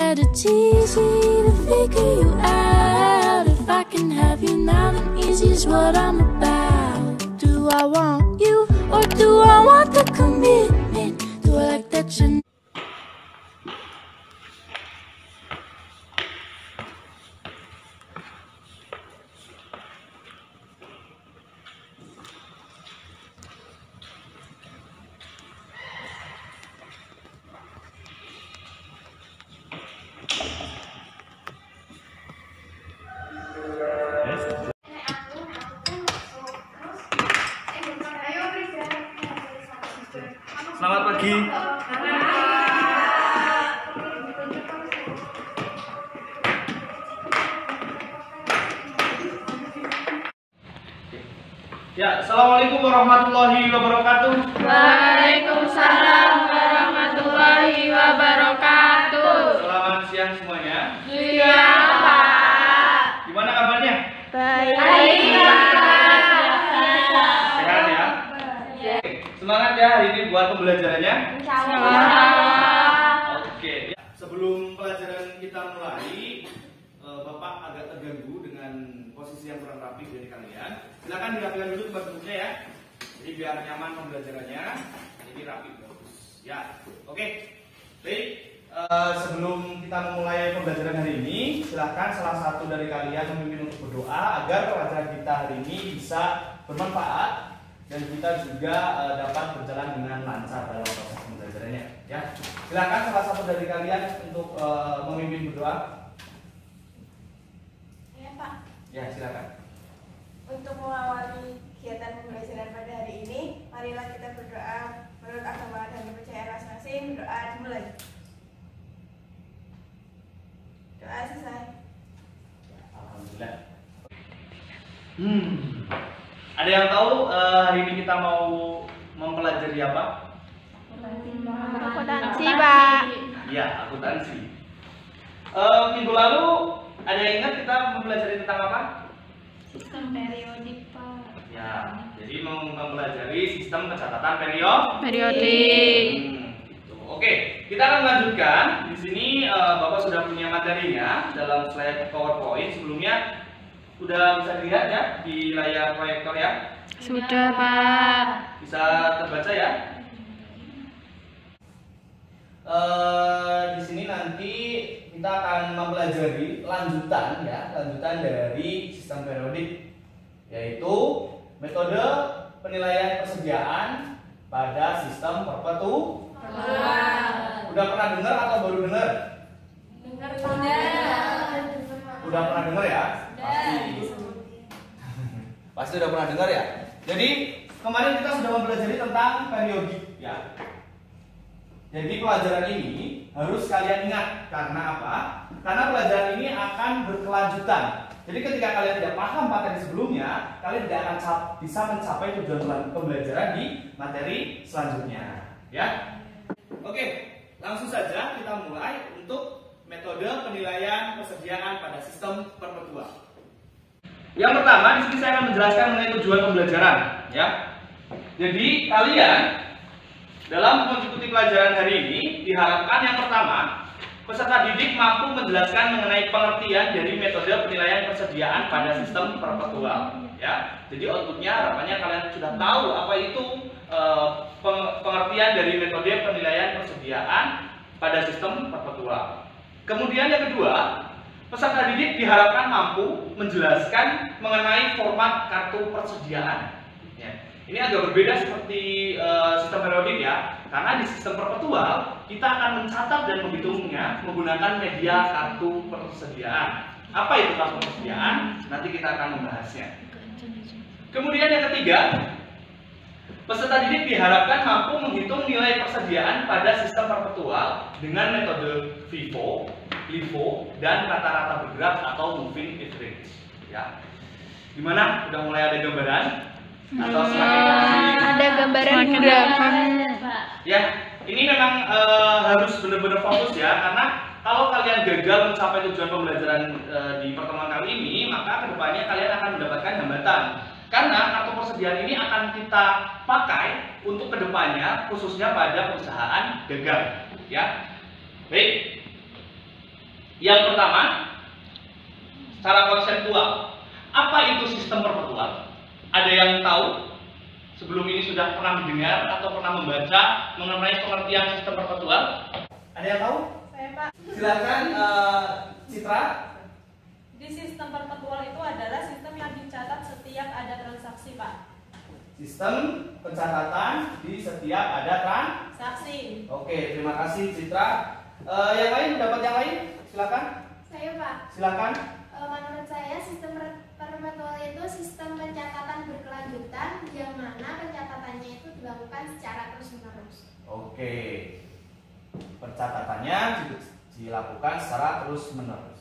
that it's easy to figure you out. If I can have you now, then easy is what I'm about. Do I want you, or do I want the commitment? Do I like that you Selamat pagi. Ya, assalamualaikum warahmatullahi wabarakatuh. Waalaikumsalam warahmatullahi wabarakatuh. Selamat siang semuanya. Siang, Pak. Gimana kabarnya? Baik, Sehat ya? Semangat ya hari ini buat pembelajarannya. Oke, ya. Sebelum pelajaran kita mulai, Bapak agak terganggu dengan posisi yang kurang rapi dari kalian. Silakan dirapikan dulu tempat duduknya ya. Jadi biar nyaman pembelajarannya. Ini rapi bagus. Ya, oke. Baik. Sebelum kita memulai pembelajaran hari ini, silakan salah satu dari kalian memimpin untuk berdoa agar pelajaran kita hari ini bisa bermanfaat dan kita juga dapat berjalan dengan lancar dalam proses pembelajarannya. Ya, silakan salah satu dari kalian untuk memimpin berdoa. Ya Pak. Ya, silakan. Untuk mengawali kegiatan pembelajaran pada hari ini, marilah kita berdoa menurut agama dan kepercayaan masing-masing. Doa dimulai. Doa selesai. Alhamdulillah. Ada yang tahu hari ini kita mau mempelajari apa? akuntansi, Pak. Iya, akuntansi. Minggu lalu ada yang ingat kita mempelajari tentang apa? Sistem periodik, Pak. Ya, jadi mempelajari sistem pencatatan Periodik. Gitu. Oke, kita akan melanjutkan. Di sini Bapak sudah punya materinya dalam slide PowerPoint. Sebelumnya sudah bisa dilihat ya di layar proyektor ya. Sudah, Pak. Bisa terbaca ya. Di sini nanti kita akan mempelajari lanjutan dari sistem periodik, yaitu metode penilaian persediaan pada sistem perpetualan. Udah pernah dengar atau baru dengar? Udah pernah dengar ya? Pasti udah pernah dengar ya. Jadi kemarin kita sudah mempelajari tentang periodik ya. Jadi pelajaran ini harus kalian ingat. Karena apa? Karena pelajaran ini akan berkelanjutan. Jadi ketika kalian tidak paham materi sebelumnya, kalian tidak akan bisa mencapai tujuan pembelajaran di materi selanjutnya. Ya. Oke, langsung saja kita mulai untuk metode penilaian persediaan pada sistem perpetual. Yang pertama, di sini saya akan menjelaskan mengenai tujuan pembelajaran, ya. Jadi kalian dalam mengikuti pelajaran hari ini diharapkan yang pertama, peserta didik mampu menjelaskan mengenai pengertian dari metode penilaian persediaan pada sistem perpetual, ya. Jadi outputnya harapannya kalian sudah tahu apa itu pengertian dari metode penilaian persediaan pada sistem perpetual. Kemudian yang kedua, peserta didik diharapkan mampu menjelaskan mengenai format kartu persediaan. Ya. Ini agak berbeda seperti sistem periodik ya, karena di sistem perpetual kita akan mencatat dan menghitungnya menggunakan media kartu persediaan. Apa itu kartu persediaan? Nanti kita akan membahasnya. Kemudian yang ketiga, peserta didik diharapkan mampu menghitung nilai persediaan pada sistem perpetual dengan metode FIFO, LIFO, dan rata-rata bergerak atau moving average. Ya, gimana? Udah mulai ada gambaran? Atau Ada gambaran gerakan. Ya, ini memang harus benar-benar fokus ya, karena kalau kalian gagal mencapai tujuan pembelajaran di pertemuan kali ini, maka kedepannya kalian akan mendapatkan hambatan. Karena kartu persediaan ini akan kita pakai untuk kedepannya, khususnya pada perusahaan gagal. Ya, baik. Yang pertama, secara konseptual, apa itu sistem perpetual? Ada yang tahu? Sebelum ini sudah pernah mendengar atau pernah membaca mengenai pengertian sistem perpetual? Ada yang tahu? Saya Pak. Silakan Citra. Di sistem perpetual itu adalah sistem yang dicatat setiap ada transaksi Pak. Sistem pencatatan di setiap ada Transaksi. Oke, terima kasih Citra. Yang lain, pendapat yang lain? Silakan. Saya Pak, Silakan. menurut saya sistem perpetual itu sistem pencatatan berkelanjutan yang mana pencatatannya itu dilakukan secara terus-menerus. Oke. Pencatatannya dilakukan secara terus-menerus.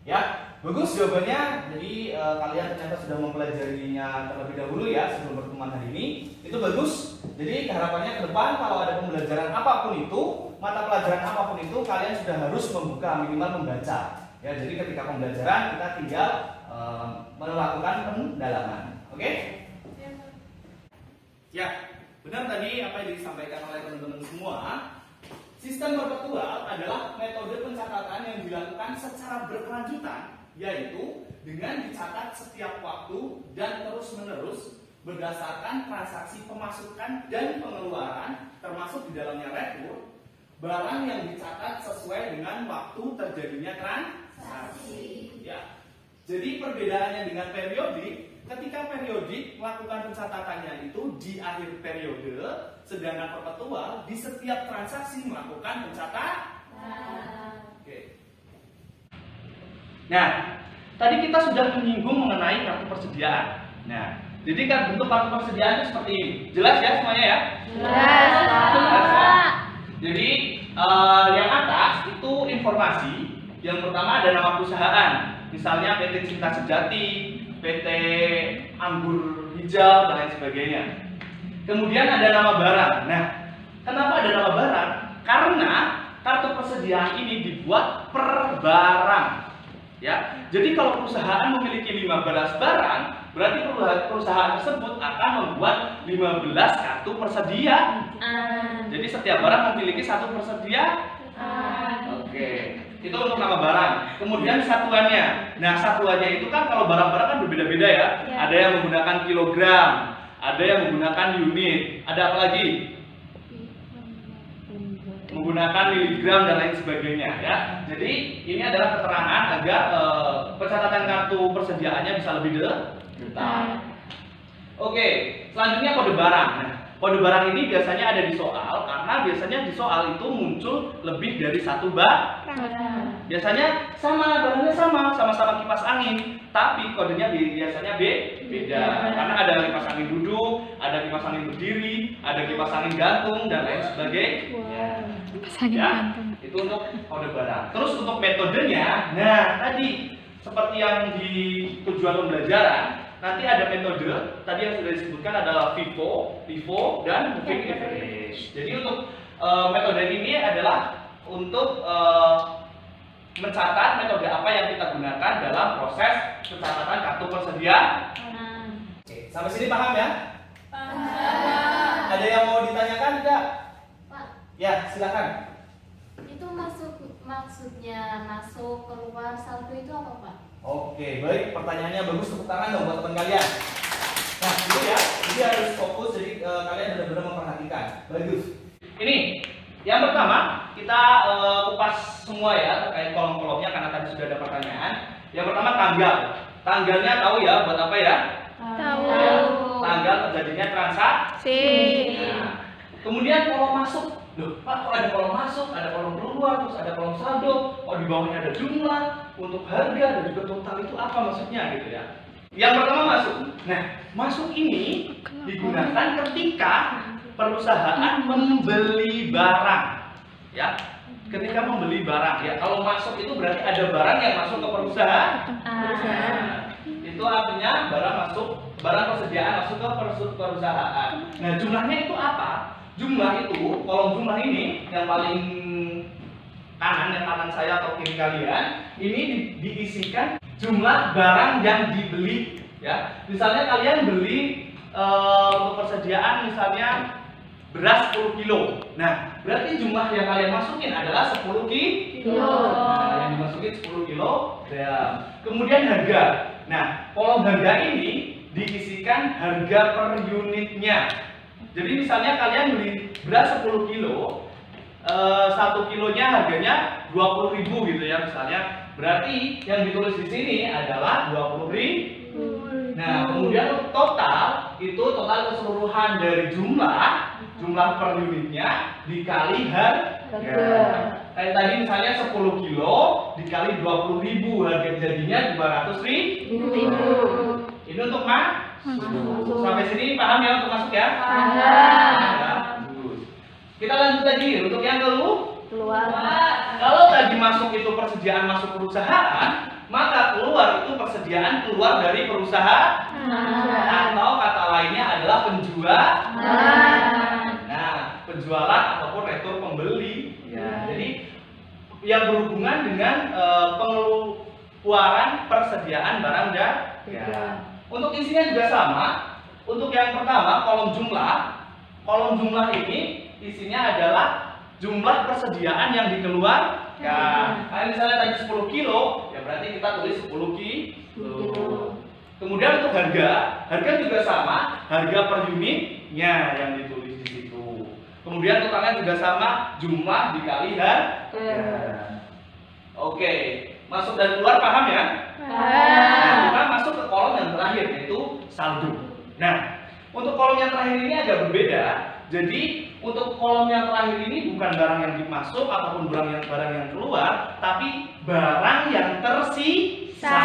Ya, bagus jawabannya. Jadi kalian ternyata sudah mempelajarinya terlebih dahulu ya sebelum pertemuan hari ini. Itu bagus. Jadi harapannya ke depan kalau ada pembelajaran apapun itu, mata pelajaran apapun itu, kalian sudah harus membuka, minimal membaca. Ya, jadi ketika pembelajaran kita tinggal melakukan pendalaman. Oke? Ya, benar tadi apa yang disampaikan oleh teman-teman semua. Sistem perpetual adalah metode pencatatan yang dilakukan secara berkelanjutan, yaitu dengan dicatat setiap waktu dan terus-menerus berdasarkan transaksi pemasukan dan pengeluaran, termasuk di dalamnya rekur, barang yang dicatat sesuai dengan waktu terjadinya transaksi. Ya. Jadi perbedaannya dengan periodik, ketika periodik melakukan pencatatannya itu di akhir periode, sedangkan perpetual di setiap transaksi melakukan pencatatan. Oke. Nah, tadi kita sudah menyinggung mengenai kartu persediaan. Nah, jadi kan bentuk kartu persediaan itu seperti ini. Jelas ya semuanya ya? Jelas, Jelas ya? Pak. Jadi yang atas itu informasi. Yang pertama ada nama perusahaan, misalnya PT Cinta Sejati, PT Anggur Hijau dan lain sebagainya. Kemudian ada nama barang. Nah, kenapa ada nama barang? Karena kartu persediaan ini dibuat per barang. Ya, jadi kalau perusahaan memiliki 15 barang, berarti perusahaan tersebut akan membuat 15 kartu persediaan. Jadi setiap barang memiliki satu persediaan. Oke, itu untuk nama barang. Kemudian satuannya. Nah, satuannya itu kan kalau barang-barang kan berbeda-beda ya. Ada yang menggunakan kilogram, ada yang menggunakan unit, ada apa lagi? Menggunakan miligram dan lain sebagainya ya. Jadi ini adalah keterangan agar pencatatan kartu persediaannya bisa lebih detail. Oke, selanjutnya kode barang. Nah, kode barang ini biasanya ada di soal karena biasanya di soal itu muncul lebih dari satu barang. Biasanya barangnya sama-sama kipas angin, tapi kodenya biasanya beda. Karena ada kipas angin duduk, ada kipas angin berdiri, ada kipas angin gantung dan lain sebagainya. Ya, itu untuk kode barang. Terus untuk metodenya, nah tadi seperti yang di tujuan pembelajaran, nanti ada metode. Tadi yang sudah disebutkan adalah FIFO, dan moving average. Jadi untuk metode ini adalah untuk mencatat metode apa yang kita gunakan dalam proses pencatatan kartu persediaan. Oke, sampai sini paham ya? Ada yang mau ditanyakan enggak? Pak, Ya, silakan. itu maksudnya masuk keluar saldo itu apa Pak? Oke, baik. Pertanyaannya bagus, tepuk tangan dong buat teman kalian. Nah, itu ya. Jadi harus fokus, jadi kalian benar-benar memperhatikan. Bagus. Ini yang pertama kita kupas semua ya terkait kolom-kolomnya karena tadi sudah ada pertanyaan. Yang pertama tanggal. Tanggalnya tahu ya buat apa ya? Tahu. Ya, tanggal terjadinya transaksi. Nah, kemudian kolom masuk. Loh, Pak, kok ada kolom masuk, ada kolom keluar, terus ada kolom saldo, di bawahnya ada jumlah, untuk harga dan juga total itu apa maksudnya gitu ya. Yang pertama masuk. Nah, masuk ini digunakan ketika perusahaan membeli barang. Ya. Ketika membeli barang ya. Kalau masuk itu berarti ada barang yang masuk ke perusahaan. Itu artinya barang persediaan masuk ke perusahaan. Nah, jumlahnya itu apa? Jumlah itu, kolom jumlah ini yang paling kanan saya atau kiri kalian, ini diisikan jumlah barang yang dibeli ya. Misalnya kalian beli untuk persediaan misalnya beras 10 kilo. Nah, berarti jumlah yang kalian masukin adalah 10 kilo. Nah, yang dimasukin 10 Kemudian harga. Nah, kolom harga ini diisikan harga per unitnya. Jadi misalnya kalian beli beras 10 kilo, 1 kilonya harganya 20.000 gitu ya misalnya. Berarti yang ditulis di sini adalah 20.000. Nah, kemudian untuk total itu total keseluruhan dari jumlah per unitnya dikali harga. Kayak tadi misalnya 10 kilo dikali 20.000, harga jadinya 200.000. Ini untuk masuk. Sampai sini paham ya untuk masuk ya? Paham. Kita lanjut lagi untuk yang keluar. Kalau tadi masuk itu persediaan masuk perusahaan, maka keluar itu persediaan keluar dari perusahaan. Atau kata lainnya adalah penjualan. Nah, penjualan ataupun retur pembeli. Ya, jadi yang berhubungan dengan pengeluaran persediaan barang dagang. Untuk isinya juga sama. Untuk yang pertama kolom jumlah. Kolom jumlah ini isinya adalah jumlah persediaan yang dikeluarkan. Kayak misalnya tadi 10 kilo, ya berarti kita tulis 10 kilo. Kemudian untuk harga juga sama, harga per unitnya yang ditulis di situ. Kemudian totalnya juga sama, jumlah dikali harga. Oke, masuk dan keluar paham ya? Nah, kita masuk ke kolom yang terakhir yaitu saldo. Nah, untuk kolom yang terakhir ini agak berbeda. Jadi untuk kolom yang terakhir ini bukan barang yang dimasuk ataupun barang yang keluar, tapi barang yang tersisa.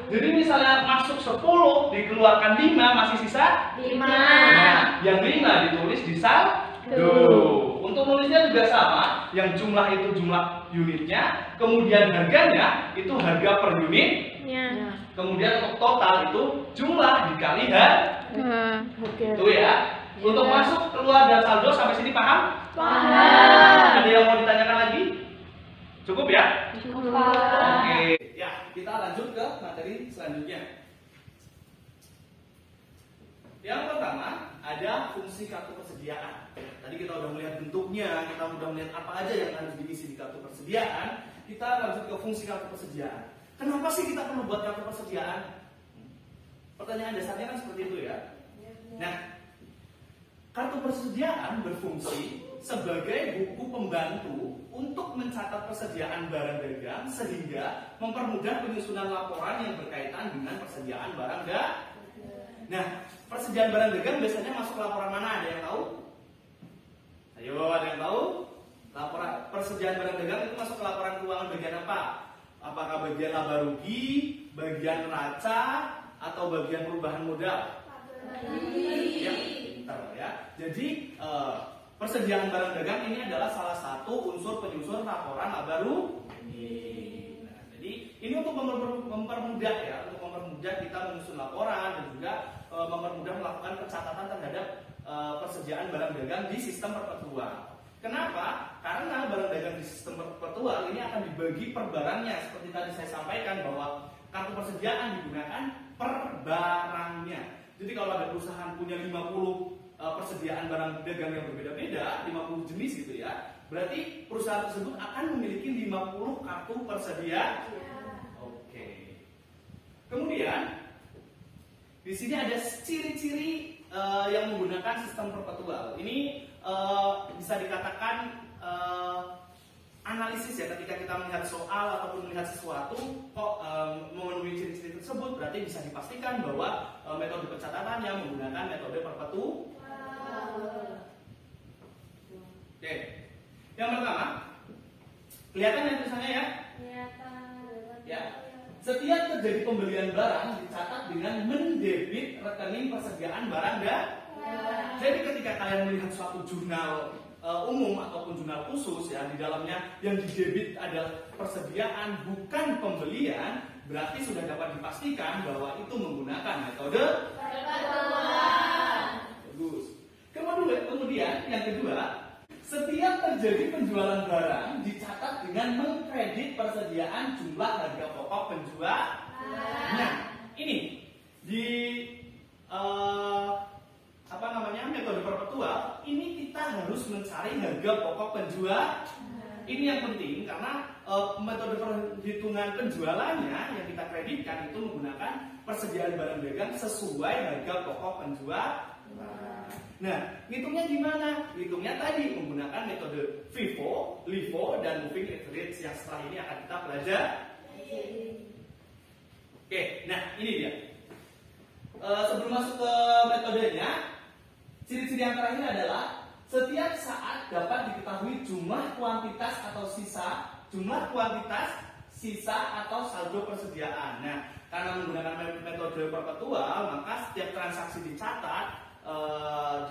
Jadi misalnya masuk 10, dikeluarkan 5, masih sisa 5. Nah, yang 5 ditulis di saldo. Untuk nulisnya juga sama, yang jumlah itu jumlah unitnya, kemudian harganya itu harga per unitnya. Kemudian untuk total itu jumlah dikali harga. Itu ya. Untuk masuk, keluar, dan saldo sampai sini paham? Paham. Ada yang mau ditanyakan lagi? Cukup ya? Cukup. Oke. Ya, kita lanjut ke materi selanjutnya. Yang pertama ada fungsi kartu persediaan. Tadi kita udah melihat bentuknya, kita udah melihat apa aja yang harus diisi di kartu persediaan. Kita lanjut ke fungsi kartu persediaan. Kenapa sih kita perlu buat kartu persediaan? Pertanyaan dasarnya kan seperti itu ya. Nah, kartu persediaan berfungsi sebagai buku pembantu untuk mencatat persediaan barang dagang sehingga mempermudah penyusunan laporan yang berkaitan dengan persediaan barang dagang. Nah, persediaan barang dagang biasanya masuk laporan mana? Ada yang tahu? Ayo, ada yang tahu? Laporan persediaan barang dagang itu masuk ke laporan keuangan bagian apa? Apakah bagian laba rugi, bagian neraca, atau bagian perubahan modal? Ya, pintar ya. Jadi persediaan barang dagang ini adalah salah satu unsur penyusun laporan laba rugi. Nah, jadi ini untuk mempermudah ya, untuk mempermudah kita menyusun laporan dan juga mempermudah melakukan pencatatan terhadap persediaan barang dagang di sistem perpetual. Kenapa? Karena barang dagang di sistem perpetual ini akan dibagi per barangnya. Seperti tadi saya sampaikan bahwa kartu persediaan digunakan per barangnya. Jadi kalau ada perusahaan punya 50 persediaan barang dagang yang berbeda-beda, 50 jenis gitu ya, berarti perusahaan tersebut akan memiliki 50 kartu persediaan. Oke. Kemudian di sini ada ciri-ciri yang menggunakan sistem perpetual. Ini bisa dikatakan analisis ya, ketika kita melihat soal ataupun melihat sesuatu kok memenuhi ciri-ciri tersebut, berarti bisa dipastikan bahwa metode pencatatannya menggunakan metode perpetual. Oke. Yang pertama, kelihatan ya tulisannya ya? Ya. Setiap terjadi pembelian barang dicatat dengan mendebit rekening persediaan barang dagang. Jadi ketika kalian melihat suatu jurnal umum ataupun jurnal khusus ya, di dalamnya yang didebit adalah persediaan bukan pembelian, berarti sudah dapat dipastikan bahwa itu menggunakan metode perpetual. Bagus. Kemudian yang kedua, setiap terjadi penjualan barang dicatat dengan mengkredit persediaan jumlah harga pokok penjual. Nah, ini di metode perpetual ini kita harus mencari harga pokok penjual. Ini yang penting karena metode perhitungan penjualannya yang kita kreditkan itu menggunakan persediaan barang dagang sesuai harga pokok penjualan. Nah, hitungnya gimana? Hitungnya tadi menggunakan metode FIFO, LIFO, dan moving average yang setelah ini akan kita pelajari. Oke, nah ini dia. Sebelum masuk ke metodenya, ciri-ciri yang terakhir adalah setiap saat dapat diketahui jumlah kuantitas sisa atau saldo persediaan. Nah, karena menggunakan metode perpetual, maka setiap transaksi dicatat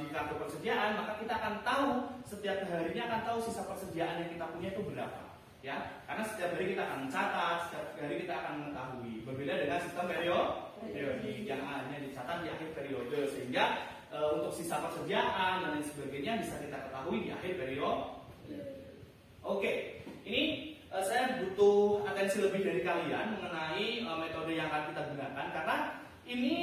di kartu persediaan, maka kita akan tahu setiap harinya akan tahu sisa persediaan yang kita punya itu berapa. Ya, karena setiap hari kita akan mencatat, setiap hari kita akan mengetahui. Berbeda dengan sistem periodik yang hanya dicatat di akhir periode, sehingga untuk sisa persediaan dan lain sebagainya bisa kita ketahui di akhir periode. Oke, ini saya butuh atensi lebih dari kalian mengenai metode yang akan kita gunakan, karena ini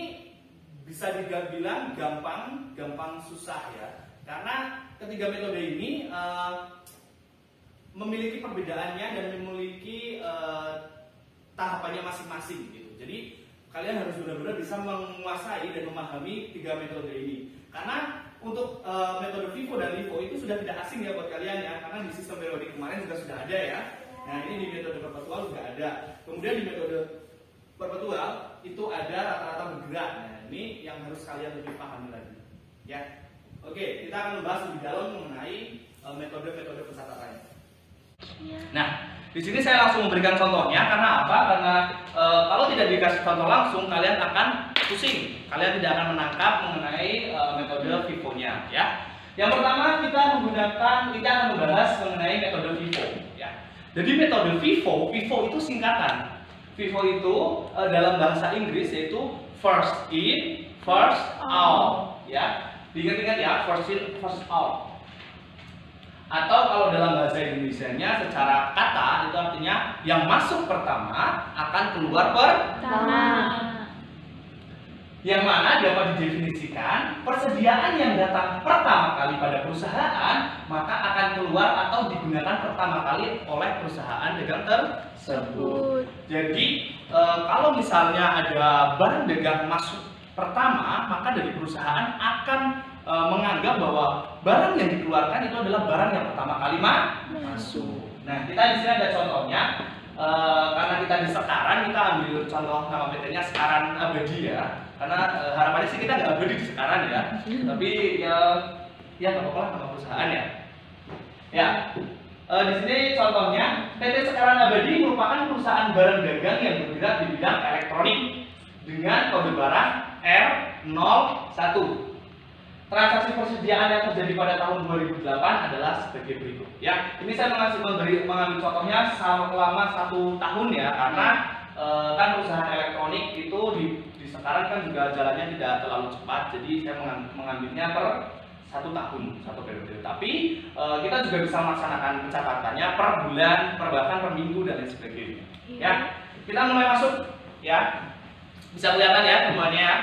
bisa dibilang gampang susah ya. Karena ketiga metode ini memiliki perbedaannya dan memiliki tahapannya masing-masing gitu. Jadi kalian harus benar-benar bisa menguasai dan memahami tiga metode ini. Karena untuk metode FIFO dan LIFO itu sudah tidak asing ya buat kalian ya, karena di sistem periodik kemarin juga sudah ada ya. Nah, ini di metode perpetual juga ada. Kemudian di metode perpetual itu ada rata-rata bergerak. Nah, ini yang harus kalian lebih pahami lagi. Ya. Oke, kita akan membahas lebih dalam mengenai metode-metode pencatatannya. Nah, di sini saya langsung memberikan contohnya. Karena apa? Karena kalau tidak dikasih contoh langsung, kalian akan pusing. Kalian tidak akan menangkap mengenai metode FIFO-nya. Ya. Yang pertama kita akan membahas mengenai metode FIFO. Ya. Jadi metode FIFO itu singkatan. FIFO itu dalam bahasa Inggris yaitu first in, first out. Ya. Diingat-ingat ya, first in, first out. Atau kalau dalam bahasa Indonesianya secara kata itu artinya yang masuk pertama akan keluar pertama. Yang mana dapat didefinisikan persediaan yang datang pertama kali pada perusahaan maka akan keluar atau digunakan pertama kali oleh perusahaan dagang tersebut. Jadi kalau misalnya ada barang dagang masuk pertama, maka dari perusahaan akan menganggap bahwa barang yang dikeluarkan itu adalah barang yang pertama kali masuk. Nah, kita di sini ada contohnya. Karena kita di Sekaran, kita ambil contoh nama PT-nya Sekaran Abadi ya. Karena harapannya sih kita nggak abadi di Sekaran ya. Tapi ya nggak apa-apa lah nama perusahaan ya. Ya, di sini contohnya PT Sekaran Abadi merupakan perusahaan barang dagang yang bergerak di bidang elektronik dengan kode barang R01. Transaksi persediaan yang terjadi pada tahun 2008 adalah sebagai berikut. Ya, ini saya mengambil contohnya selama 1 tahun ya, karena kan perusahaan elektronik itu di sekarang kan juga jalannya tidak terlalu cepat, jadi saya mengambilnya per 1 tahun, 1 periode. Tapi kita juga bisa melaksanakan pencatatannya per bulan, per bahkan per minggu dan lain sebagainya. Ya, kita mulai masuk ya. Bisa kelihatan ya semuanya ya?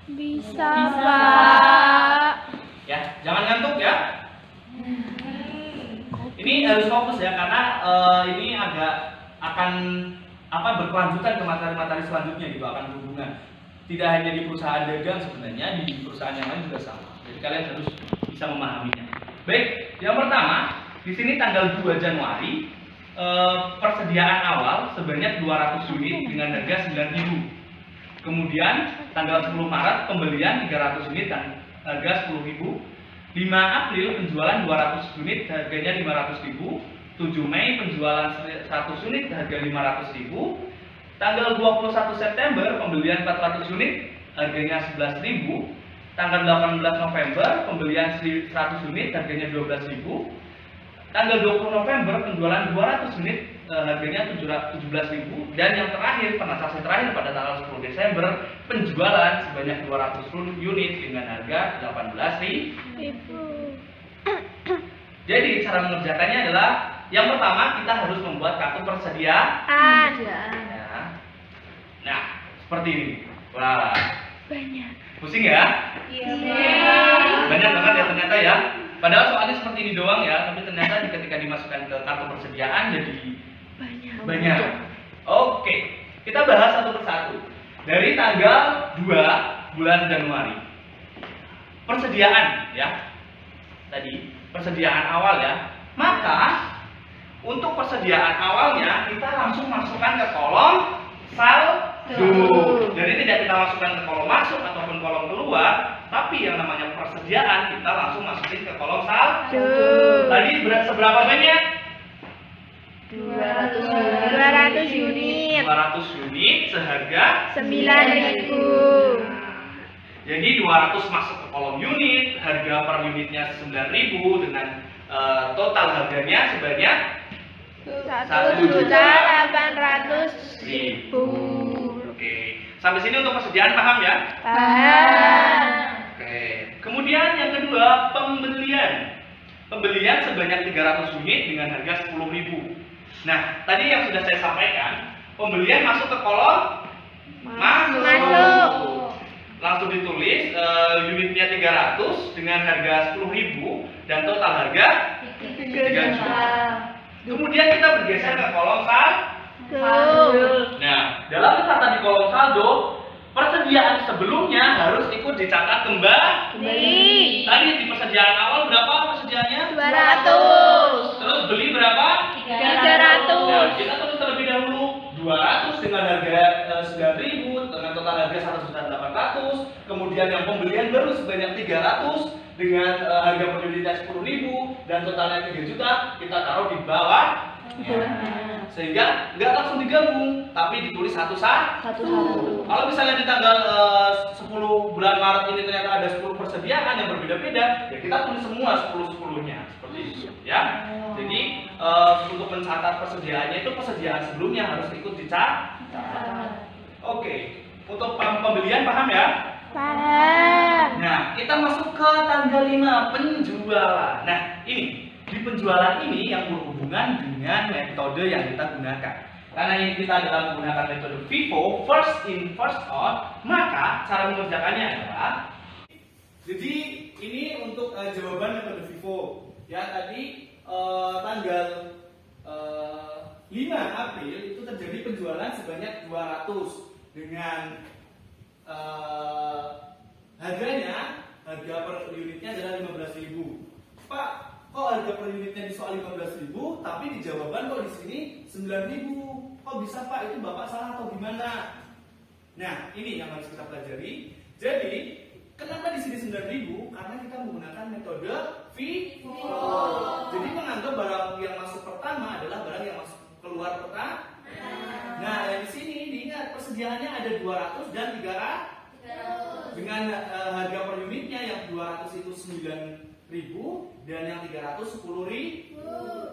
Bisa, Pak. Ya, jangan ngantuk ya. Ini harus fokus ya, karena ini akan berkelanjutan ke materi-materi selanjutnya juga akan berhubungan. Tidak hanya di perusahaan dagang, sebenarnya di perusahaan yang lain juga sama. Jadi kalian harus bisa memahaminya. Baik, yang pertama di sini tanggal 2 Januari persediaan awal sebanyak 200 unit dengan harga 9.000. Kemudian tanggal 10 Maret pembelian 300 unit dan harga 10.000. 5 April penjualan 200 unit harganya 500.000. 7 Mei penjualan 100 unit harga 500.000. Tanggal 21 September pembelian 400 unit harganya 11.000. Tanggal 18 November pembelian 100 unit harganya 12.000. Tanggal 20 November penjualan 200 unit harganya 17.000. Dan yang terakhir, transaksi terakhir pada tanggal 10 Desember penjualan sebanyak 200 unit dengan harga 18.000. Jadi cara mengerjakannya adalah yang pertama kita harus membuat kartu persediaan. Nah, seperti ini. Wah, Banyak. pusing ya? Iya. Banyak banget ya ternyata ya. Padahal soalnya seperti ini doang ya, tapi ternyata ketika dimasukkan ke kartu persediaan jadi banyak. Oke, kita bahas satu persatu. Dari tanggal 2 bulan Januari. Persediaan ya. Tadi persediaan awal ya. Maka untuk persediaan awalnya kita langsung masukkan ke kolom saldo. Jadi tidak kita masukkan ke kolom masuk ataupun kolom keluar, tapi yang namanya persediaan kita langsung masukin ke kolom saldo. Tadi seberapa banyak? 200 unit. 200 unit seharga 9.000. Jadi 200 masuk ke kolom unit, harga per unitnya 9.000 dengan total harganya sebanyak 1.800.000. Oke, sampai sini untuk persediaan paham ya? Paham. Oke. Kemudian yang kedua, pembelian. Pembelian sebanyak 300 unit dengan harga 10.000. Nah, tadi yang sudah saya sampaikan, pembelian masuk ke kolom masuk. Langsung ditulis unitnya 300 dengan harga 10.000 dan total harga 3 juta. Kemudian kita bergeser ke kolom saldo. Nah, dalam mencatat di kolom saldo, persediaan sebelumnya harus ikut dicatat kembali. Tadi di persediaan awal berapa persediaannya? 200. Terus beli berapa? 300. Nah, kita tulis terlebih dahulu 200 dengan harga 9.000 dengan total harga 1.800.000. Kemudian yang pembelian baru sebanyak 300 dengan harga per unitnya 10.000 dan totalnya 3 juta, kita taruh di bawah. Sehingga nggak langsung digabung, tapi ditulis satu-satu. Kalau misalnya di tanggal 10 bulan Maret ini ternyata ada 10 persediaan yang berbeda-beda, ya kita tulis semua 10-10-nya seperti itu ya. Jadi untuk mencatat persediaannya itu persediaan sebelumnya harus ikut dicatat. Oke, untuk pembelian paham ya? Paham. Nah, kita masuk ke tanggal 5 penjualan. Nah, ini di penjualan ini yang berhubungan dengan metode yang kita gunakan. Karena ini kita adalah menggunakan metode FIFO, first in first out, maka cara mengerjakannya adalah, jadi ini untuk jawaban metode FIFO. Ya, tadi tanggal 5 April itu terjadi penjualan sebanyak 200 dengan harganya, harga per unitnya adalah 15.000. Pak, kok harga per unitnya di soal 15.000, tapi di jawaban kok di sini 9.000? Kok bisa Pak? Itu Bapak salah atau gimana? Nah, ini yang harus kita pelajari. Jadi, kenapa di sini 9.000? Karena kita menggunakan metode FIFO. Jadi menganggap barang yang masuk pertama adalah barang yang masuk keluar pertama. Nah, yang di sini diingat persediaannya ada 200 dan 300. Dengan harga per unitnya yang 200 itu 9.000 dan yang 300 10.000.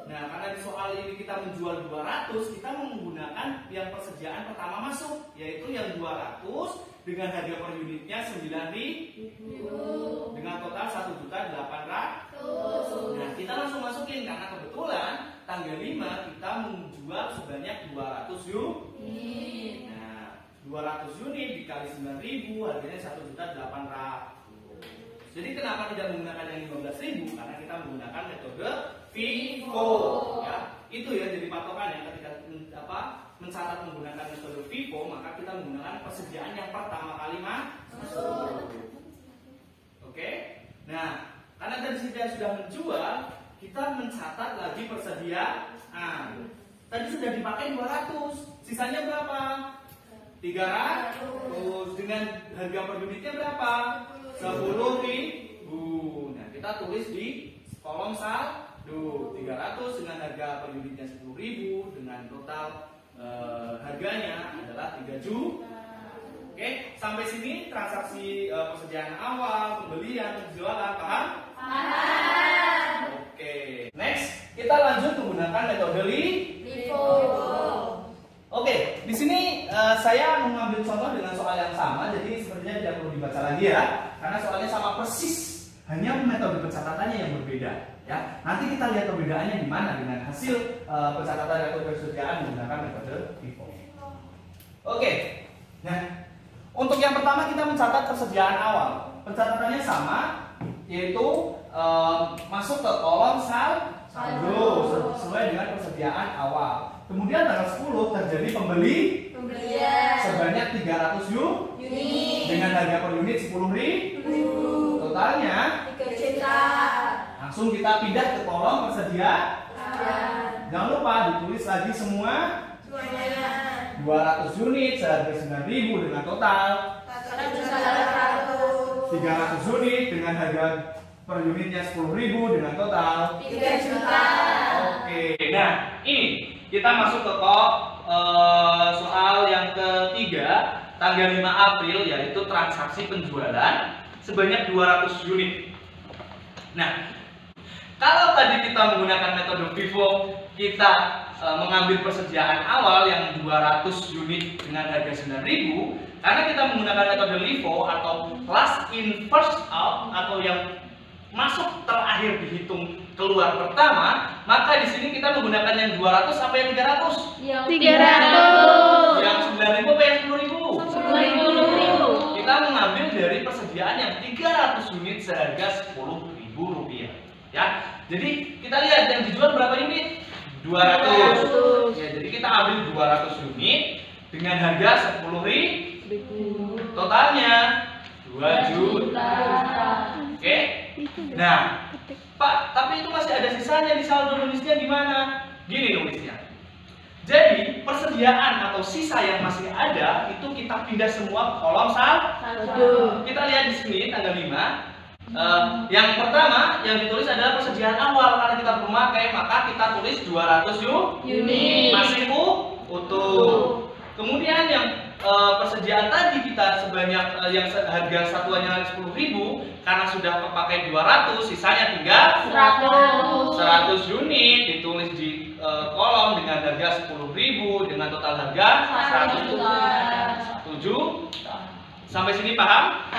Nah, karena di soal ini kita menjual 200, kita menggunakan yang persediaan pertama masuk, yaitu yang 200 dengan harga per unitnya 9.000 dengan total 1.800.000. Nah, kita langsung masukin karena kebetulan tanggal 5 kita menjual sebanyak 200 unit. Nah, 200 unit dikali 9.000 harganya 1.800.000. Jadi kenapa tidak menggunakan yang 15.000? Karena kita menggunakan metode FIFO. Ya, itu ya jadi patokannya ketika mencatat menggunakan metode FIFO, maka kita menggunakan persediaan yang pertama kali masuk. Oke? Nah, karena tadi kita sudah menjual, kita mencatat lagi persediaan. Tadi sudah dipakai 200, sisanya berapa? 300 dengan harga per unitnya berapa? 10.000. Nah, kita tulis di kolom saldo 300 dengan harga per unitnya 10.000 dengan total harganya adalah 3 juta. Oke, sampai sini transaksi persediaan awal, pembelian, penjualan, paham? Paham. Oke, next kita lanjut menggunakan metode FIFO. Oke, di sini saya mengambil contoh dengan soal yang sama, jadi sepertinya tidak perlu dibaca lagi ya, karena soalnya sama persis, hanya metode pencatatannya yang berbeda. Ya, nanti kita lihat perbedaannya di mana dengan hasil pencatatan atau persediaan menggunakan metode FIFO. Oke, nah untuk yang pertama kita mencatat persediaan awal, pencatatannya sama, yaitu masuk ke kolom saldo sesuai dengan persediaan awal. Kemudian tanggal 10 terjadi Pembelian sebanyak 300 unit dengan harga per unit 10.000. Totalnya 3 juta. langsung kita pindah ke kolom persediaan. Jangan lupa ditulis lagi semua Semuanya 200 unit seharga 9.000 dengan total 300 unit dengan harga per unitnya 10.000 dengan total 3 juta. Oke, nah ini kita masuk ke soal yang ketiga tanggal 5 April yaitu transaksi penjualan sebanyak 200 unit. Nah, kalau tadi kita menggunakan metode FIFO, kita mengambil persediaan awal yang 200 unit dengan harga 9.000. Karena kita menggunakan metode LIFO atau last in first out atau yang masuk terakhir dihitung keluar pertama, maka di sini kita menggunakan yang 200 sampai yang 300. 300. Yang 9.000 apa yang 10.000? 10.000. Kita mengambil dari persediaan yang 300 unit seharga Rp10.000 ya. Jadi kita lihat yang dijual berapa unit? 200. Ya, jadi kita ambil 200 unit dengan harga 10.000. Totalnya 2 juta. Oke. Nah, Pak, tapi itu masih ada sisanya di saldo, nulisnya gimana? Gini nulisnya. Jadi persediaan atau sisa yang masih ada itu kita pindah semua ke kolom saldo. Kita lihat di sini tanggal 5. Yang pertama yang ditulis adalah persediaan awal karena kita memakai, maka kita tulis 200 unit. Masih utuh. Kemudian yang persediaan tadi kita sebanyak yang harga satuannya 10.000 karena sudah kepakai 200, sisanya tinggal 100 unit ditulis di kolom dengan harga 10.000 dengan total harga 100 juta. Setuju? Sampai sini paham?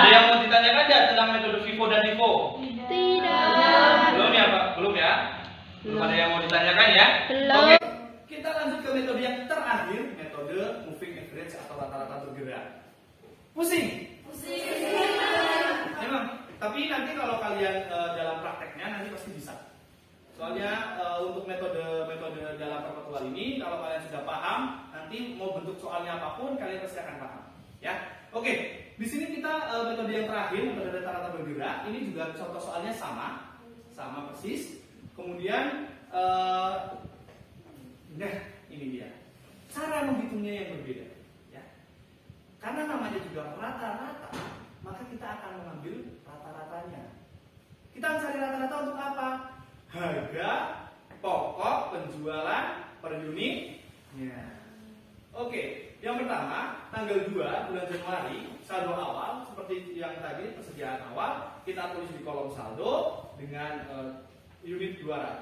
Ada yang mau ditanyakan tidak tentang metode FIFO dan LIFO? Tidak. Belum ya, Pak? Belum ya? Belum ada yang mau ditanyakan ya? Belum. Oke. Kita lanjut ke metode yang terakhir, metode moving average atau rata-rata bergerak. Pusing? Memang. Tapi nanti kalau kalian dalam prakteknya nanti pasti bisa. Soalnya untuk metode dalam perpetual ini kalau kalian sudah paham, nanti mau bentuk soalnya apapun kalian pasti akan paham. Ya, oke. Di sini kita metode yang terakhir, metode rata-rata bergerak. Ini juga contoh soalnya sama persis. Kemudian, nah ini dia. Cara menghitungnya yang berbeda. Ya, karena namanya juga rata-rata, maka kita akan mengambil rata-ratanya. Kita mencari rata-rata untuk apa? Harga pokok penjualan per unitnya. Oke. Yang pertama, tanggal 2 bulan Januari, saldo awal seperti yang tadi persediaan awal, kita tulis di kolom saldo dengan unit 200,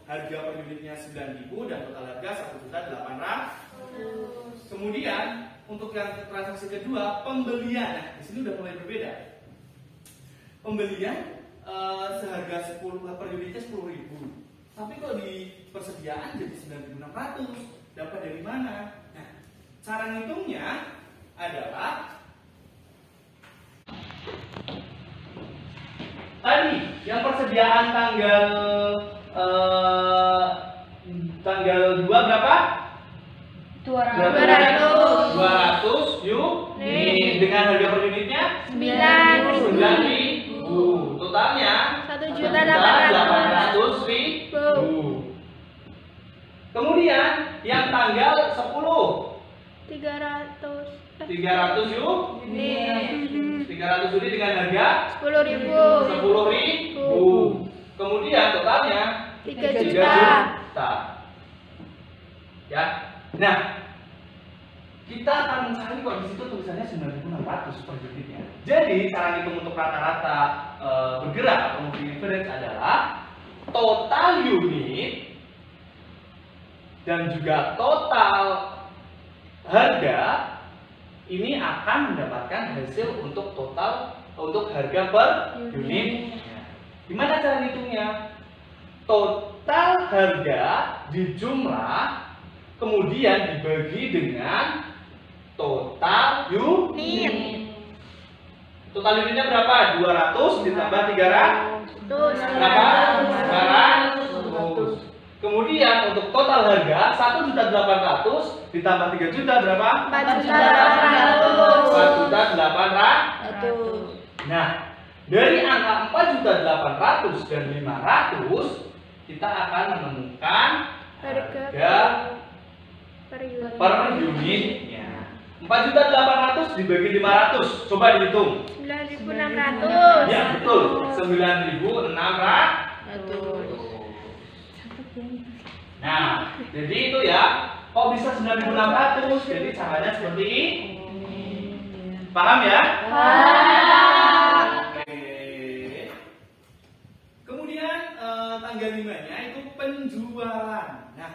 harga per unitnya 9.000 dan total harga 1.800.000. Kemudian untuk yang transaksi kedua, pembelian. Nah, di sini udah mulai berbeda. Pembelian seharga 10 per unitnya 10.000. Tapi kalau di persediaan jadi 9.600. Dapat dari mana? Nah, cara ngitungnya adalah tadi yang persediaan tanggal 2 berapa? 200 unit dengan harga per unitnya 9.000. Totalnya 1.800.000. Kemudian yang tanggal 10 300 unit dengan harga 10.000. Kemudian totalnya 3 juta. Ya. Nah, kita akan mencari kok di situ tulisannya 9.600 per unitnya. Jadi cara hitung untuk rata-rata bergerak atau moving average adalah total unit dan juga total harga ini akan mendapatkan hasil untuk harga per unit. Gimana cara hitungnya? Total harga dijumlah kemudian dibagi dengan total unit. Total unitnya berapa? 200 ditambah 300 berapa? 300. Kemudian Kemudian untuk total harga 1.800.000 ditambah 3 juta berapa? 4.800.000. Nah, dari angka 4.800.000 dan 500 kita akan menemukan harga per unitnya. 4.800.000 dibagi 500. Coba dihitung. 9.600. Ya, betul. 9.600. Nah, jadi itu ya. Kok bisa 9.600? Jadi caranya seperti ini. Paham ya? Oke. Kemudian tanggal 5-nya itu penjualan. Nah,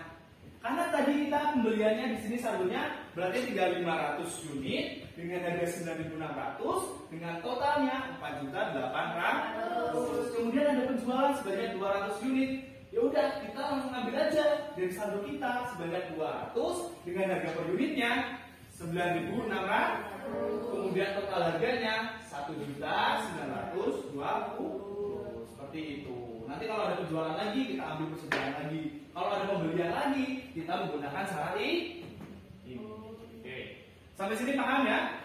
karena tadi kita pembeliannya di sini saldonya berarti tinggal 500 unit dengan harga 9.600 dengan totalnya 4.800.000. Kemudian ada penjualan sebanyak 200 unit. Ya udah, kita langsung ambil aja dari saldo kita sebanyak 200 dengan harga per unitnya 9.600. Kemudian total harganya 1.920.000. Seperti itu. Nanti kalau ada penjualan lagi kita ambil persediaan lagi. Kalau ada pembelian lagi kita menggunakan cara ini. Oke. Sampai sini paham ya?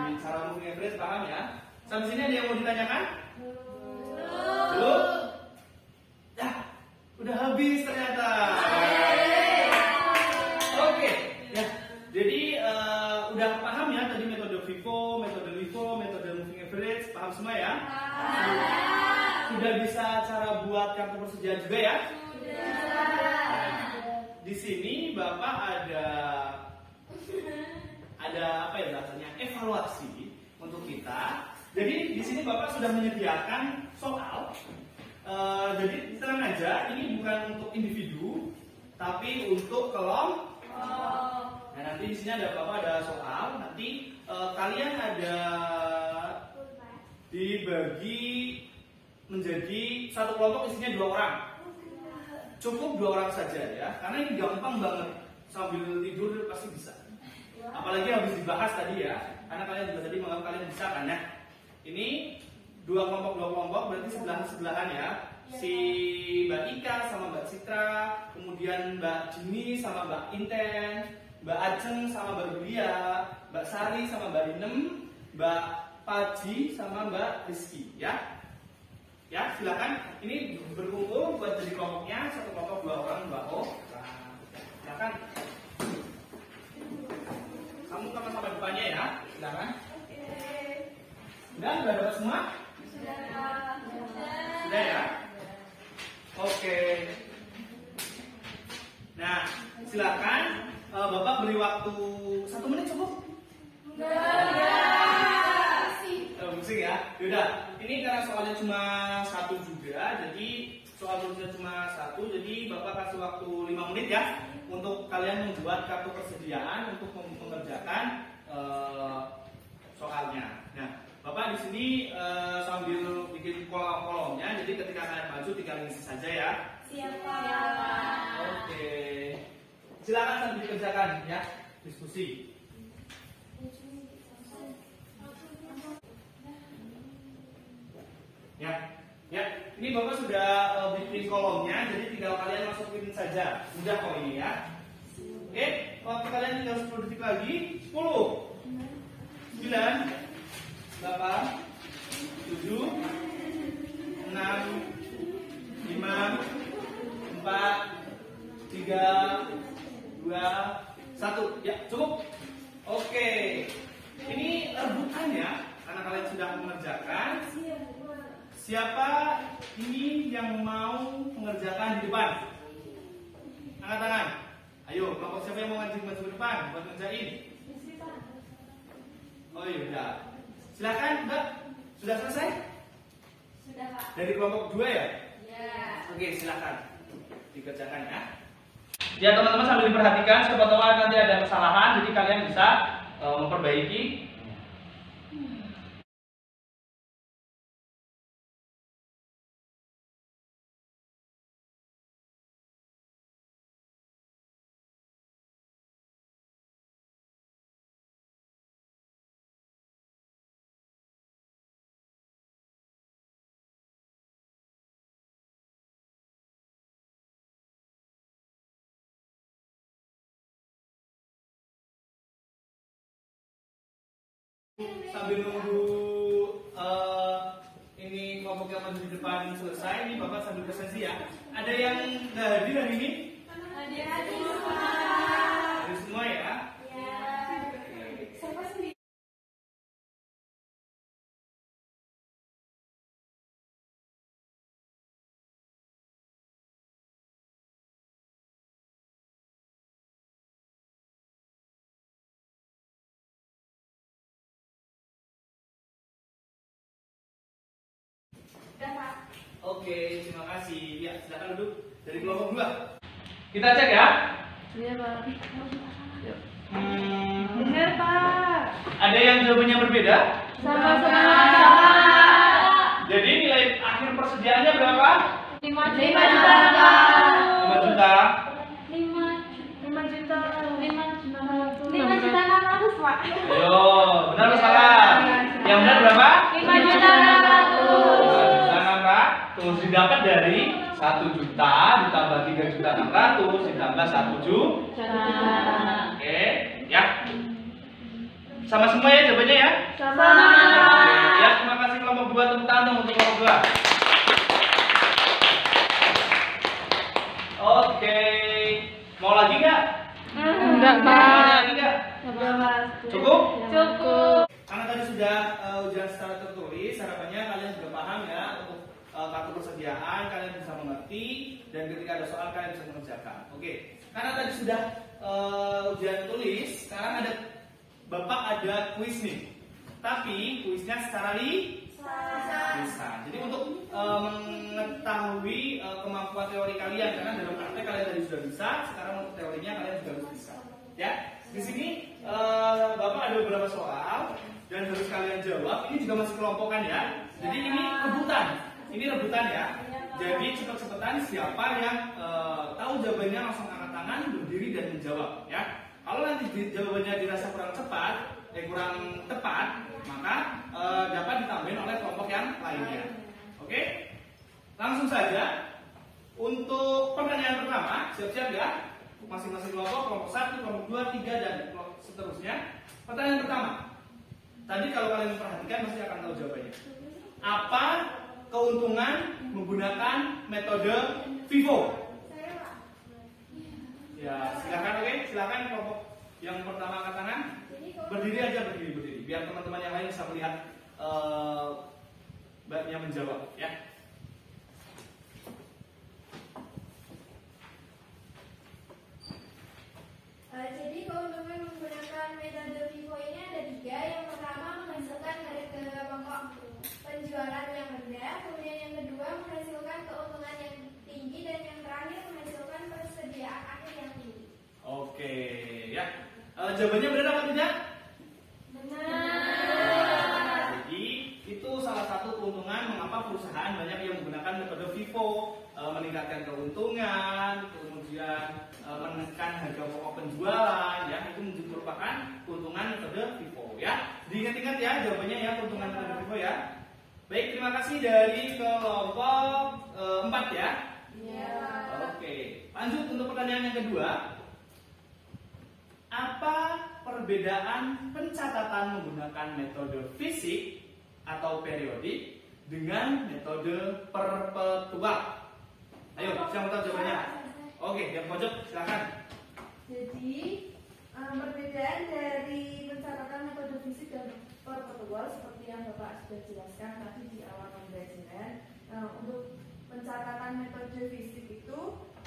Di cara moving average paham ya? Sampai sini ada yang mau ditanyakan? Belum? Ya, udah habis ternyata. Oke, ya. Jadi udah paham ya tadi metode FIFO, metode LIFO, metode moving average, paham semua ya? Sudah bisa cara buat kartu persediaan juga ya? Di sini Bapak ada apa ya bahasanya? Evaluasi untuk kita. Jadi di sini Bapak sudah menyediakan soal. Jadi tenang aja, ini bukan untuk individu, tapi untuk kelompok. Nah, nanti di sini ada Bapak ada soal. Nanti kalian ada dibagi menjadi satu kelompok isinya 2 orang. Cukup 2 orang saja ya, karena ini gampang banget. Sambil tidur pasti bisa. Apalagi habis dibahas tadi ya, karena kalian juga tadi menganggap kalian bisa kan ya. Ini 2 kelompok berarti sebelahan ya. Si Mbak Ika sama Mbak Citra, kemudian Mbak Jini sama Mbak Inten, Mbak Ajeng sama Mbak Yulia, Mbak Sari sama Mbak Inem, Mbak Paji sama Mbak Rizky ya. Ya, silakan. Ini berkumpul buat jadi kelompoknya, satu kelompok 2 orang, 2 orang. Silakan. Kamu sama-sama depannya ya, silakan. Udah dapat semua? Sudah ya? Oke. Nah, silakan. Bapak beri waktu 1 menit cukup? Musik ya. Yaudah, ini karena soalnya cuma 1 juga, jadi soal tulisnya cuma 1, jadi Bapak kasih waktu 5 menit ya untuk kalian membuat kartu persediaan untuk mengerjakan soalnya. Nah, Bapak di sini sambil bikin kolom-kolomnya, jadi ketika kalian maju tinggal ngisi saja ya. Siap, Pak. Oke. Silakan sambil dikerjakan ya, diskusi. Ya, ini Bapak sudah bikin kolomnya, jadi tinggal kalian masukin saja. Mudah kok ini ya. Oke, waktu kalian tinggal 10 detik lagi. 10, 9, 8, 7, 6, 5, 4, 3, 2, 1. Ya, cukup. Oke. Ini rebutannya karena kalian sudah mengerjakan. Siapa ini yang mau mengerjakan di depan? Angkat tangan. Ayo, kelompok siapa yang mau maju ke depan buat ngerjain? Oh iya, udah. Silakan, Mbak. Sudah selesai? Sudah, Pak. Dari kelompok 2 ya? Ya. Oke, silakan dikerjakan ya. Ya teman-teman sambil diperhatikan, siapa tahu nanti ada kesalahan, jadi kalian bisa memperbaiki Sambil nunggu ini kelompok yang maju di depan selesai, ini Bapak sambil presentasi ya. Ada yang nggak hadir hari ini? Hadir semua ya? Oke, terima kasih. Ya, silakan duduk dari kelompok 2. Kita cek ya. Iya, Pak. Benar, Pak. Ada yang jawabannya berbeda? Sama-sama. Jadi nilai akhir persediaannya berapa? 5 juta. 5 juta. 5 juta 600, Pak. Ayo, benar atau salah? Yang benar berapa? 5 juta 600 didapat dari 1 juta ditambah 3 juta 600 ditambah 1 juta. Oke, ya. Sama semua ya jawabannya ya? Sama. Oke, ya, terima kasih kelompok 2, tepuk tangan untuk kelompok 2. Oke. Mau lagi nggak? Enggak, Mau Pak. lagi nggak? Cukup? Cukup. Karena tadi sudah ujian secara tertulis, harapannya kalian sudah paham ya untuk kartu persediaan, kalian bisa mengerti dan ketika ada soal kalian bisa mengerjakan. Oke, karena tadi sudah ujian tulis, sekarang Bapak ada kuis nih. Tapi kuisnya secara lisan. Jadi untuk mengetahui kemampuan teori kalian, karena dalam praktek kalian tadi sudah bisa, sekarang untuk teorinya kalian juga harus bisa. Ya, di sini Bapak ada beberapa soal dan harus kalian jawab. Ini juga masih kelompokan ya. Jadi ini rebutan. Ini rebutan ya. Jadi cepet-cepetan siapa yang tahu jawabannya langsung angkat tangan, berdiri dan menjawab ya. Kalau nanti jawabannya dirasa kurang tepat, maka dapat ditambahin oleh kelompok yang lainnya. Oke? Langsung saja untuk pertanyaan pertama, siap-siap ya. Masing-masing kelompok 1, kelompok 2, 3 dan seterusnya. Pertanyaan pertama. Tadi kalau kalian perhatikan pasti akan tahu jawabannya. Apa keuntungan menggunakan metode FIFO? Ya, silakan. Oke, silakan kelompok yang pertama angkat tangan. Berdiri aja, berdiri. Biar teman-teman yang lain bisa melihat mbaknya menjawab ya. Jadi keuntungan menggunakan metode FIFO ini ada 3. Yang pertama menghasilkan harga pokok penjualan yang rendah, kemudian yang kedua menghasilkan keuntungan yang tinggi, dan yang terakhir menghasilkan persediaan akhir yang tinggi. Oke, ya. Jawabannya benar apa tidak? Benar. Jadi itu salah satu keuntungan mengapa perusahaan banyak yang menggunakan metode FIFO, meningkatkan keuntungan, kemudian menekan harga pokok penjualan, ya itu merupakan keuntungan metode FIFO, ya. Diingat-ingat ya jawabannya ya, keuntungan metode FIFO ya. Baik, terima kasih dari kelompok 4 ya. Iya. Oke, lanjut untuk pertanyaan yang kedua. Apa perbedaan pencatatan menggunakan metode fisik atau periodik dengan metode perpetual? Ayo, siapa tahu jawabannya? Oke, yang pojok silakan. Jadi perbedaan dari pencatatan metode fisik dan perpetual seperti yang Bapak sudah jelaskan tadi di awal pembelajaran. Untuk pencatatan metode fisik itu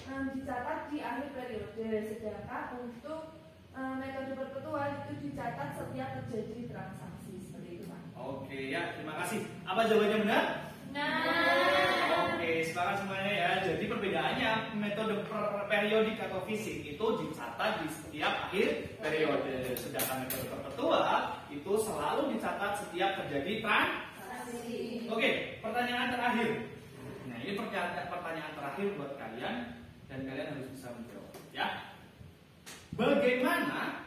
dicatat di akhir periode, sedangkan untuk metode perpetual itu dicatat setiap terjadi transaksi, seperti itu Pak. Oke ya, terima kasih. Apa jawabannya benar? Oke, sepakat semuanya ya. Jadi perbedaannya metode periodik atau fisik itu dicatat di setiap akhir periode, sedangkan metode perpetual itu selalu dicatat setiap terjadi transaksi. Oke, pertanyaan terakhir. Nah, ini pertanyaan terakhir buat kalian dan kalian harus bisa menjawab ya. Bagaimana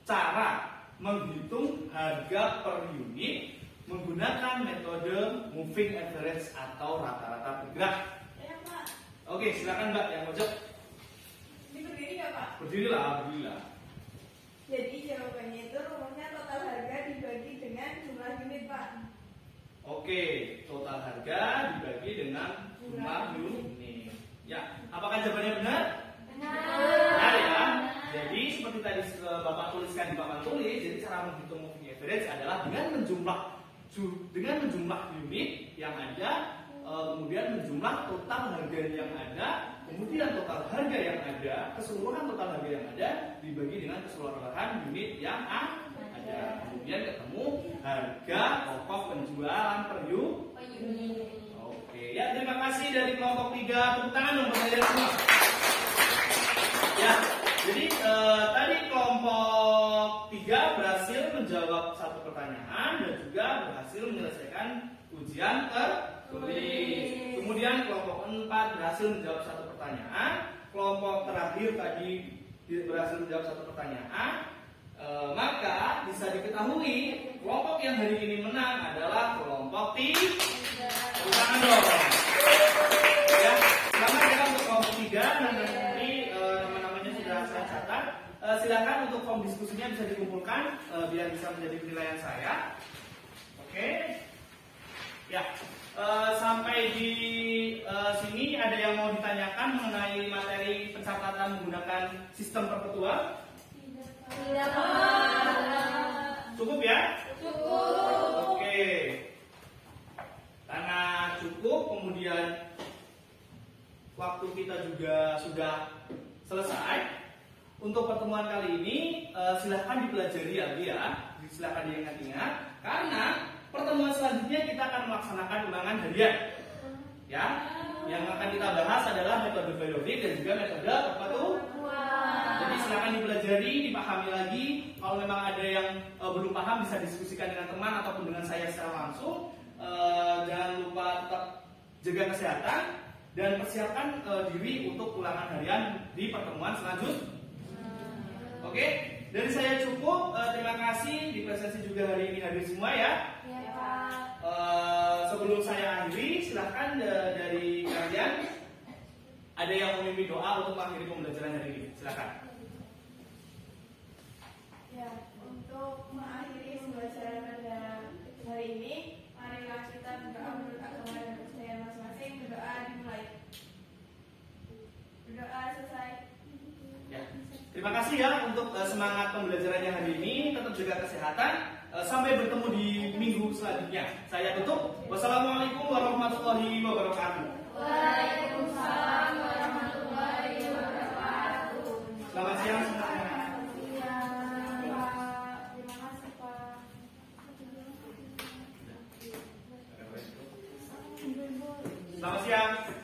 cara menghitung harga per unit menggunakan metode moving average atau rata-rata bergerak? Ya Pak. Oke, silakan Mbak yang pojok. Ini berdiri nggak Pak? Berdirilah. Jadi jawabannya itu rumusnya total harga dibagi dengan harga dibagi dengan jumlah unit. Ya, apakah jawabannya benar? Benar ya. Jadi seperti tadi Bapak tuliskan di papan tulis, jadi cara menghitung moving average adalah dengan menjumlah unit yang ada, kemudian menjumlah total harga yang ada, kemudian total harga yang ada, keseluruhan total harga yang ada dibagi dengan keseluruhan unit yang ada, kemudian ketemu harga pokok penjualan per unit. Oke, ya terima kasih dari kelompok 3, tepuk tangan dong buat kalian semua. Ya, jadi tadi kelompok 3 berhasil menjawab satu pertanyaan dan juga berhasil menyelesaikan ujian tertulis. Kemudian kelompok 4 berhasil menjawab satu pertanyaan. Kelompok terakhir tadi berhasil menjawab satu pertanyaan. Maka bisa diketahui kelompok yang hari ini menang adalah kelompok 3. Tangan dong. Ya, selamat ya untuk kelompok 3 dan nanti nama-namanya sudah saya catat. Silakan untuk form diskusinya bisa dikumpulkan biar bisa menjadi penilaian saya. Oke. Ya, sampai di sini ada yang mau ditanyakan mengenai materi pencatatan menggunakan sistem perpetual? Tidak. Cukup ya? Cukup. Oke. Karena cukup, kemudian waktu kita juga sudah selesai. Untuk pertemuan kali ini silahkan dipelajari ya, silahkan diingat-ingat. Karena pertemuan selanjutnya kita akan melaksanakan ulangan harian. Ya, yang akan kita bahas adalah metode periodik dan juga metode perpetualan. Jadi silakan dipelajari, dipahami lagi. Kalau memang ada yang belum paham bisa diskusikan dengan teman ataupun dengan saya secara langsung. Jangan lupa tetap jaga kesehatan dan persiapkan diri untuk ulangan harian di pertemuan selanjutnya. Oke, dari saya cukup. Terima kasih. Di presensi juga hari ini hadir semua ya. Ya, Pak. Sebelum saya akhiri, silahkan dari kalian ada yang memimpin doa untuk mengakhiri pembelajaran hari ini. Silahkan. Ya, untuk mengakhiri pembelajaran pada hari ini, marilah kita berdoa menurut agama dan kepercayaan masing-masing. Berdoa dimulai. Berdoa selesai. Ya. Terima kasih ya untuk semangat pembelajarannya hari ini. Tetap jaga kesehatan. Sampai bertemu di minggu selanjutnya. Saya tutup. Wassalamualaikum warahmatullahi wabarakatuh. Waalaikumsalam warahmatullahi wabarakatuh. Selamat siang semuanya. Terima kasih, Pak. Selamat siang.